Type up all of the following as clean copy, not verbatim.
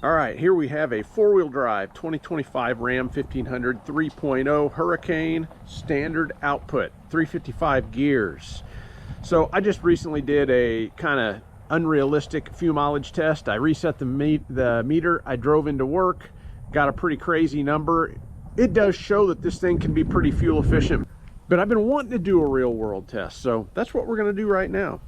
All right, here we have a four-wheel drive 2025 Ram 1500 3.0 Hurricane standard output, 355 gears. So I just recently did a kind of unrealistic fuel mileage test. I reset the meter, I drove into work, got a pretty crazy number. It does show that this thing can be pretty fuel efficient, but I've been wanting to do a real world test, so that's what we're going to do right now.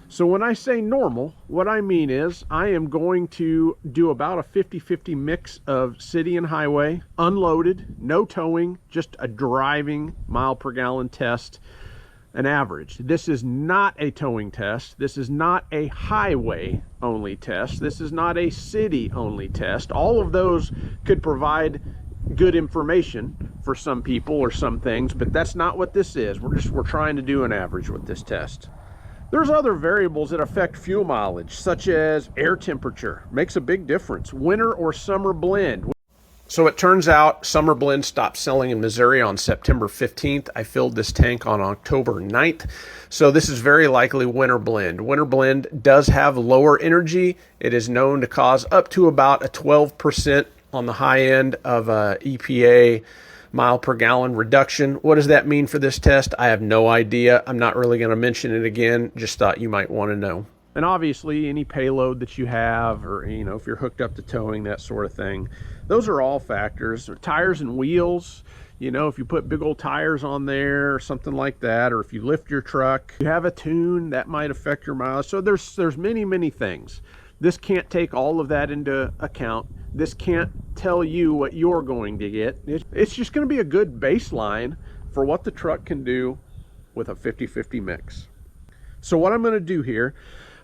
So when I say normal, what I mean is I am going to do about a 50-50 mix of city and highway, unloaded, no towing, just a driving mile per gallon test, an average. This is not a towing test. This is not a highway only test. This is not a city only test. All of those could provide good information for some people or some things, but that's not what this is. We're trying to do an average with this test. There's other variables that affect fuel mileage, such as air temperature. Makes a big difference. Winter or summer blend. So it turns out summer blend stopped selling in Missouri on September 15th. I filled this tank on October 9th. So this is very likely winter blend. Winter blend does have lower energy. It is known to cause up to about a 12% on the high end of EPA mile per gallon reduction. What does that mean for this test? I have no idea. I'm not really going to mention it again. Just thought you might want to know. And obviously any payload that you have, or if you're hooked up to towing, that sort of thing, those are all factors. Tires and wheels, if you put big old tires on there or something like that, or if you lift your truck, you have a tune, that might affect your mileage. So there's many things. This can't take all of that into account. This can't tell you what you're going to get. It's just going to be a good baseline for what the truck can do with a 50-50 mix. So what I'm going to do here,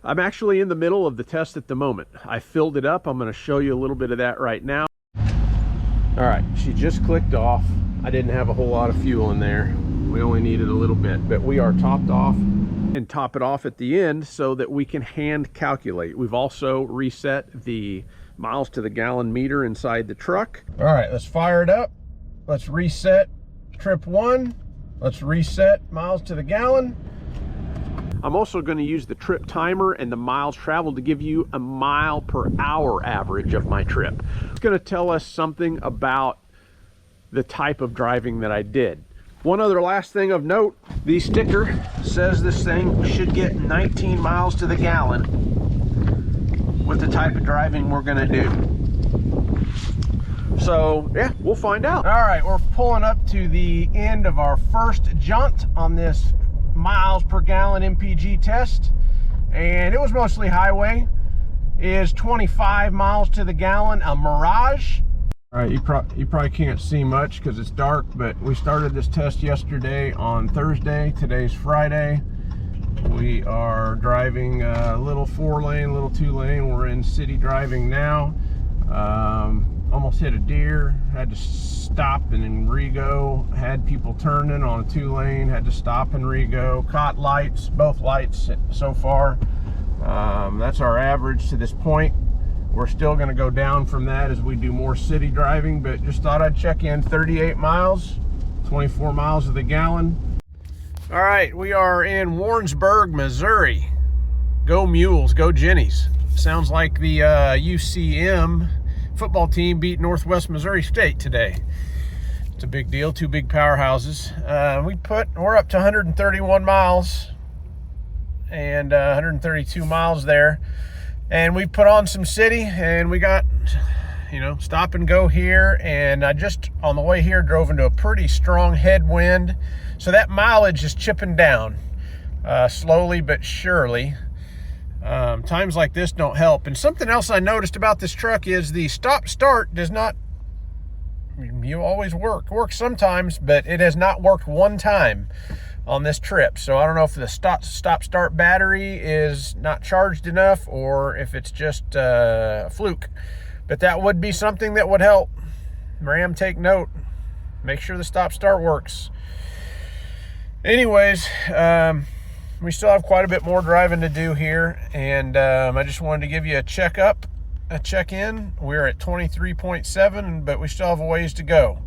I'm actually in the middle of the test at the moment. I filled it up. I'm going to show you a little bit of that right now. All right, she just clicked off. I didn't have a whole lot of fuel in there. We only needed a little bit, but we are topped off, and top it off at the end so that we can hand calculate. We've also reset the miles to the gallon meter inside the truck. All right, let's fire it up. Let's reset trip one. Let's reset miles to the gallon. I'm also going to use the trip timer and the miles traveled to give you a mile per hour average of my trip. It's going to tell us something about the type of driving that I did. One other last thing of note, the sticker says this thing should get 19 miles to the gallon with the type of driving we're going to do. So yeah, we'll find out. All right, we're pulling up to the end of our first jaunt on this miles per gallon MPG test, and it was mostly highway. Is 25 miles to the gallon a Mirage. All right, you probably can't see much because it's dark, but we started this test yesterday on Thursday. Today's Friday. We are driving a little 4-lane, little 2-lane. We're in city driving now. Almost hit a deer, had to stop and then re-go. Had people turning on a 2-lane, had to stop and re-go. Caught lights, both lights so far. That's our average to this point. We're still going to go down from that as we do more city driving, but just thought I'd check in. 38 miles, 24 miles to the gallon. All right, we are in Warrensburg, Missouri. Go Mules, go Jennies. Sounds like the UCM football team beat Northwest Missouri State today. It's a big deal, two big powerhouses. We're up to 131 miles and 132 miles there. And we put on some city, and we got, stop and go here. And I just, on the way here, drove into a pretty strong headwind. So that mileage is chipping down slowly but surely. Times like this don't help. And something else I noticed about this truck is the stop-start does not, you always works sometimes, but it has not worked one time on this trip. So I don't know if the stop-start battery is not charged enough or if it's just a fluke. But that would be something that would help. Ram, take note. Make sure the stop-start works. Anyways, we still have quite a bit more driving to do here, and I just wanted to give you a check-in. We're at 23.7, but we still have a ways to go.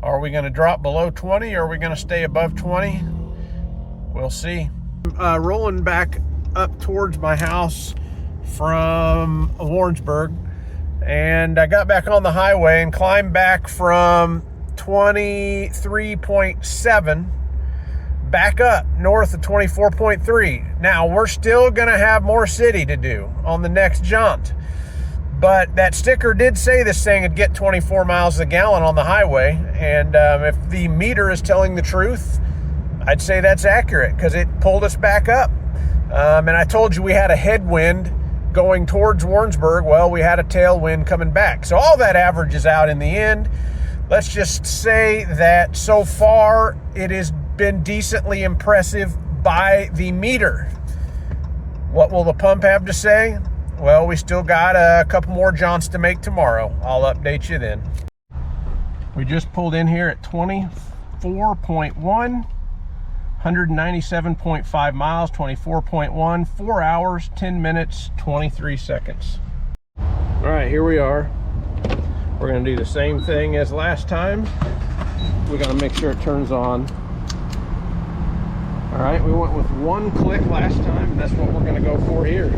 Are we going to drop below 20, or are we going to stay above 20? We'll see. Rolling back up towards my house from Warrensburg, And I got back on the highway and climbed back from 23.7 back up north of 24.3. Now, we're still going to have more city to do on the next jaunt. But that sticker did say this thing would get 24 miles a gallon on the highway. And if the meter is telling the truth, I'd say that's accurate because it pulled us back up. And I told you we had a headwind going towards Warrensburg. Well, we had a tailwind coming back. So all that averages out in the end. Let's just say that so far it has been decently impressive by the meter. What will the pump have to say? Well, we still got a couple more jaunts to make tomorrow. I'll update you then. We just pulled in here at 24.1, 197.5 miles, 24.1, 4 hours, 10 minutes, 23 seconds. All right, here we are. We're gonna do the same thing as last time. We gotta make sure it turns on. All right, we went with 1 click last time, and that's what we're gonna go for here.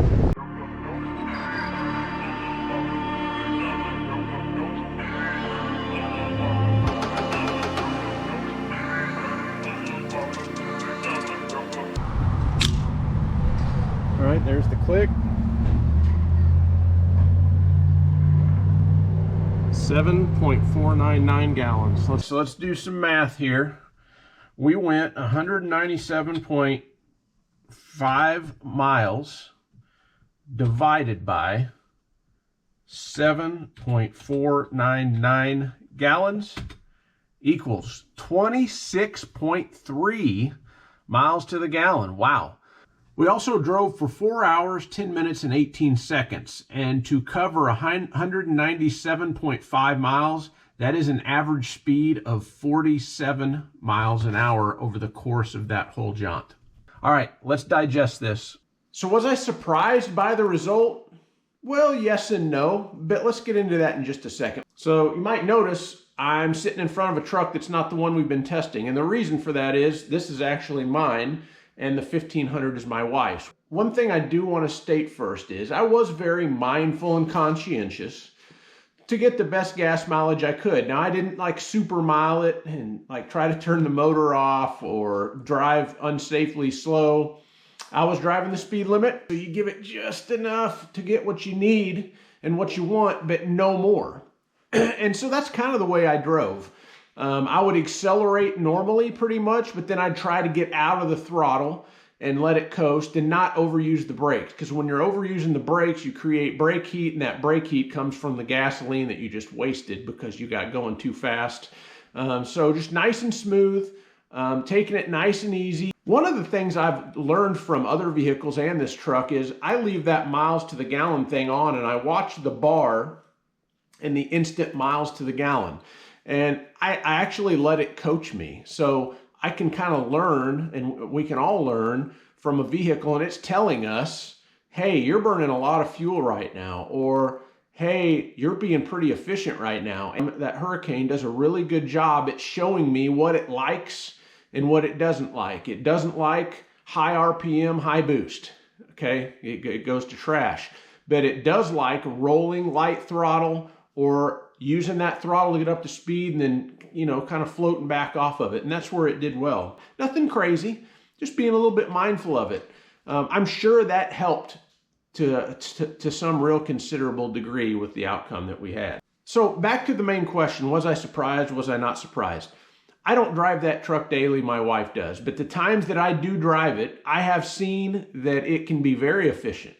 All right, there's the click. 7.499 gallons. So let's do some math here. We went 197.5 miles divided by 7.499 gallons equals 26.3 miles to the gallon. Wow. We also drove for 4 hours, 10 minutes, and 18 seconds. And to cover 197.5 miles, that is an average speed of 47 miles an hour over the course of that whole jaunt. All right, let's digest this. So was I surprised by the result? Well, yes and no, but let's get into that in just a second. So you might notice I'm sitting in front of a truck that's not the one we've been testing. And the reason for that is this is actually mine, and the 1500 is my wife's. One thing I do want to state first is I was very mindful and conscientious to get the best gas mileage I could. Now, I didn't like super mile it and like try to turn the motor off or drive unsafely slow. I was driving the speed limit, so you give it just enough to get what you need and what you want, but no more. And so that's kind of the way I drove. I would accelerate normally pretty much, but then I'd try to get out of the throttle and let it coast and not overuse the brakes. Because when you're overusing the brakes, you create brake heat, and that brake heat comes from the gasoline that you just wasted because you got going too fast. So just nice and smooth, taking it nice and easy. One of the things I've learned from other vehicles and this truck is I leave that miles to the gallon thing on, and I watch the bar and the instant miles to the gallon. And I actually let it coach me. So I can kind of learn, and we can all learn from a vehicle, and it's telling us, hey, you're burning a lot of fuel right now, or hey, you're being pretty efficient right now. And that Hurricane does a really good job at showing me what it likes and what it doesn't like. It doesn't like high RPM, high boost. Okay, it goes to trash. But it does like rolling light throttle or using that throttle to get up to speed and then, you know, kind of floating back off of it. And that's where it did well. Nothing crazy, just being a little bit mindful of it. I'm sure that helped to some real considerable degree with the outcome that we had. So back to the main question, was I surprised? Was I not surprised? I don't drive that truck daily, my wife does. But the times that I do drive it, I have seen that it can be very efficient.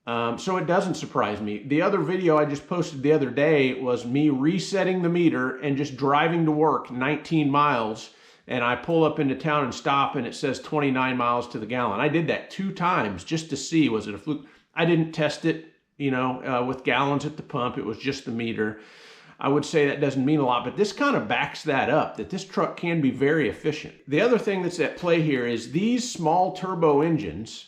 So it doesn't surprise me. The other video I just posted the other day was me resetting the meter and just driving to work 19 miles. And I pull up into town and stop, and it says 29 miles to the gallon. I did that 2 times just to see, was it a fluke? I didn't test it, you know, with gallons at the pump. It was just the meter. I would say that doesn't mean a lot, but this kind of backs that up, that this truck can be very efficient. The other thing that's at play here is these small turbo engines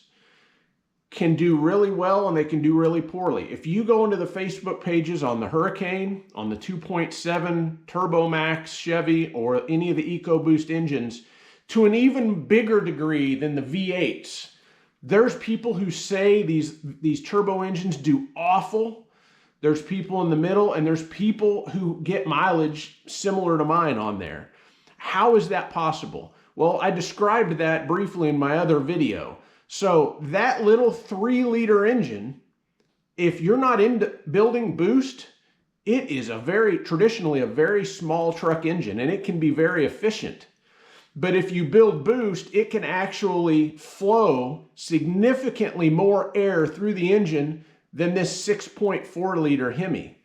can do really well and they can do really poorly. If you go into the Facebook pages on the Hurricane, on the 2.7 Turbo Max Chevy, or any of the EcoBoost engines, to an even bigger degree than the V8s, there's people who say these turbo engines do awful. There's people in the middle, and there's people who get mileage similar to mine on there. How is that possible? Well, I described that briefly in my other video. So that little 3-liter engine, if you're not into building boost, it is traditionally a very small truck engine, and it can be very efficient. But if you build boost, it can actually flow significantly more air through the engine than this 6.4-liter Hemi.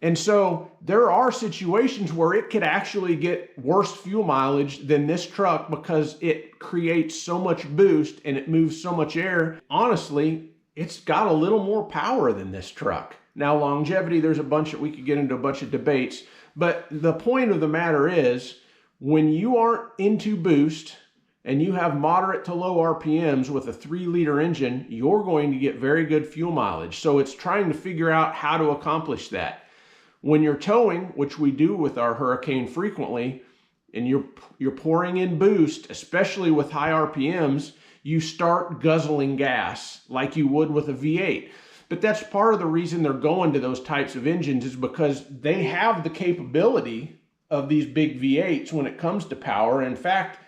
And so there are situations where it could actually get worse fuel mileage than this truck because it creates so much boost and it moves so much air. Honestly, it's got a little more power than this truck. Now, longevity, we could get into a bunch of debates, but the point of the matter is, when you aren't into boost and you have moderate to low RPMs with a 3-liter engine, you're going to get very good fuel mileage. So it's trying to figure out how to accomplish that. When you're towing, which we do with our Hurricane frequently, and you're pouring in boost, especially with high RPMs, you start guzzling gas like you would with a V8. But that's part of the reason they're going to those types of engines, is because they have the capability of these big V8s when it comes to power. In fact,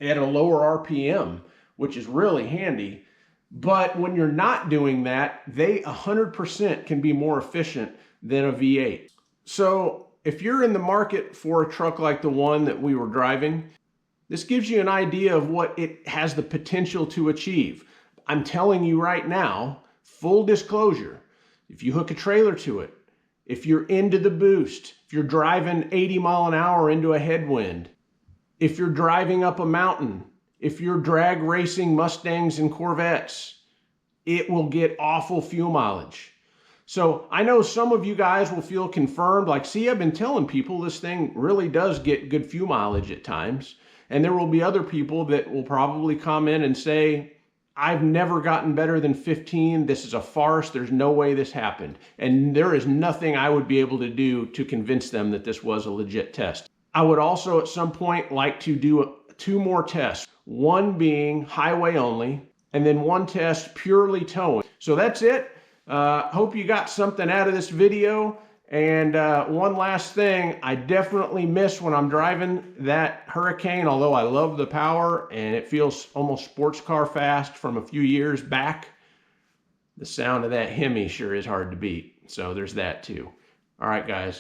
at a lower RPM, which is really handy. But when you're not doing that, they 100% can be more efficient than a V8. So if you're in the market for a truck like the one that we were driving, this gives you an idea of what it has the potential to achieve. I'm telling you right now, full disclosure, if you hook a trailer to it, if you're into the boost, if you're driving 80 mile an hour into a headwind, if you're driving up a mountain, if you're drag racing Mustangs and Corvettes, it will get awful fuel mileage. So I know some of you guys will feel confirmed, like, see, I've been telling people this thing really does get good fuel mileage at times. And there will be other people that will probably comment and say, I've never gotten better than 15. This is a farce. There's no way this happened. And there is nothing I would be able to do to convince them that this was a legit test. I would also at some point like to do 2 more tests, one being highway only, and then one test purely towing. So that's it. Hope you got something out of this video. And one last thing, I definitely miss when I'm driving that Hurricane, although I love the power and it feels almost sports car fast from a few years back. The sound of that Hemi sure is hard to beat. So there's that too. All right, guys.